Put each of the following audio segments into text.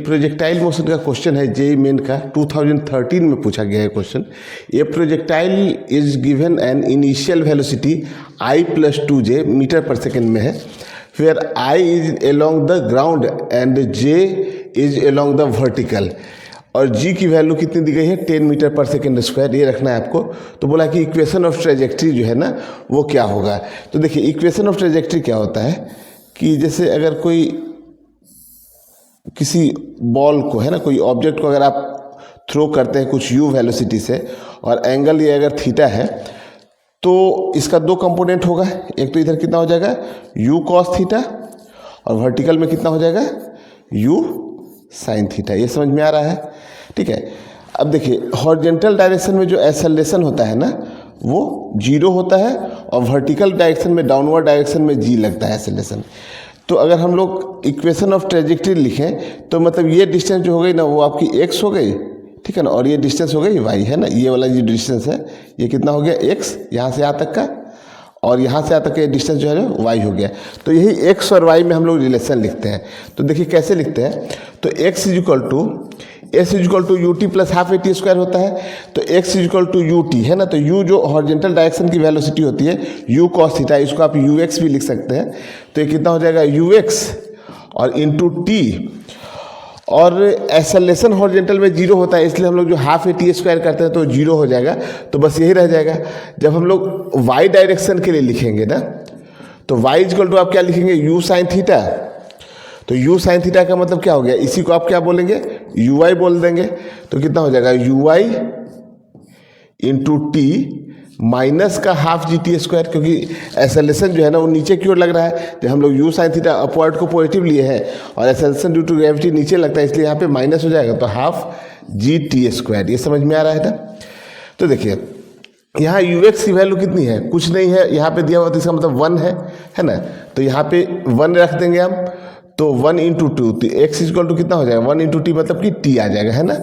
Projectile motion का question है JEE main का 2013 में पूछा गया है question. A projectile is given an initial velocity I+2j metre पर सेकेंड में है, फिर I is along the ground and J is along the vertical, और G की वैल्यू कितनी दी गई है 10 मीटर पर सेकेंड स्क्वायर, ये रखना है आपको। तो बोला कि इक्वेशन ऑफ ट्रेजेक्ट्री जो है ना वो क्या होगा। तो देखिए इक्वेशन ऑफ ट्रेजेक्ट्री क्या होता है कि जैसे अगर कोई किसी बॉल को है ना, कोई ऑब्जेक्ट को अगर आप थ्रो करते हैं कुछ u वेलोसिटी से और एंगल ये अगर थीटा है, तो इसका दो कंपोनेंट होगा। एक तो इधर कितना हो जाएगा u cos थीटा और वर्टिकल में कितना हो जाएगा u sin थीटा। ये समझ में आ रहा है, ठीक है। अब देखिए हॉरिजॉन्टल डायरेक्शन में जो एक्सेलरेशन होता है ना वो 0 होता है, और वर्टिकल डायरेक्शन में डाउनवर्ड डायरेक्शन में g लगता है एक्सेलरेशन। तो अगर हम लोग इक्वेशन ऑफ ट्रेजेक्ट्री लिखें तो मतलब ये डिस्टेंस जो हो गई ना वो आपकी x हो गई, ठीक है ना, और ये डिस्टेंस हो गई y है ना, ये वाला जो डिस्टेंस है ये कितना हो गया x यहाँ से यहाँ तक का, और यहाँ से यहाँ तक का डिस्टेंस जो है y हो गया। तो यही x और y में हम लोग रिलेशन लिखते हैं। तो देखिए कैसे लिखते हैं, तो x is to ut plus half at square होता है। तो x इज टू ut है ना, तो u जो हॉरिजॉन्टल डायरेक्शन की वेलोसिटी होती है u cos थीटा, इसको आप ux भी लिख सकते हैं। तो ये कितना हो जाएगा ux और इंटू t, और एक्सेलरेशन हॉरिजॉन्टल में 0 होता है इसलिए हम लोग जो हाफ at स्क्वायर करते हैं तो 0 हो जाएगा, तो बस यही रह जाएगा। जब हम लोग y डायरेक्शन के लिए लिखेंगे ना तो y इक्वल टू आप क्या लिखेंगे u sin थीटा। तो u sin थीटा का मतलब क्या हो गया, इसी को आप क्या बोलेंगे ui बोल देंगे। तो कितना हो जाएगा ui इंटू टी माइनस का हाफ gt स्क्वायर, क्योंकि एक्सेलरेशन जो है ना वो नीचे की ओर लग रहा है। तो हम लोग u sin थीटा अपवर्ड को पॉजिटिव लिए हैं और एक्सेलरेशन ड्यू टू ग्रेविटी नीचे लगता है, इसलिए यहाँ पे माइनस हो जाएगा, तो हाफ gt स्क्वायर। ये समझ में आ रहा है ना। तो देखिए यहाँ ux की वैल्यू कितनी है, कुछ नहीं है, यहाँ पे दिया हुआ तो इसका मतलब 1 है ना। तो यहाँ पे 1 रख देंगे हम, तो 1 इंटू टू, तो x इक्वल टू कितना हो जाएगा 1 इंटू टी, मतलब कि t आ जाएगा, है ना।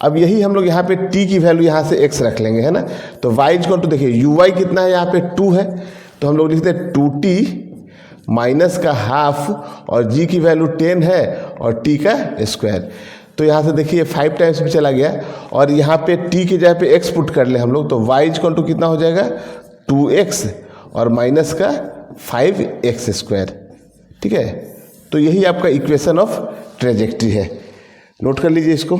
अब यही हम लोग यहाँ पे t की वैल्यू यहाँ से x रख लेंगे, है ना। तो y इक्वल टू देखिए uy कितना है, यहाँ पे 2 है, तो हम लोग लिखते हैं 2t माइनस का हाफ, और g की वैल्यू 10 है और t का स्क्वायर। तो यहाँ से देखिए 5 टाइम्स भी चला गया, और यहाँ पे t की जगह पे x पुट कर ले हम लोग, तो y इक्वल टू कितना हो जाएगा 2x और माइनस का 5x स्क्वायर, ठीक है। तो यही आपका इक्वेशन ऑफ ट्रेजेक्ट्री है, नोट कर लीजिए इसको।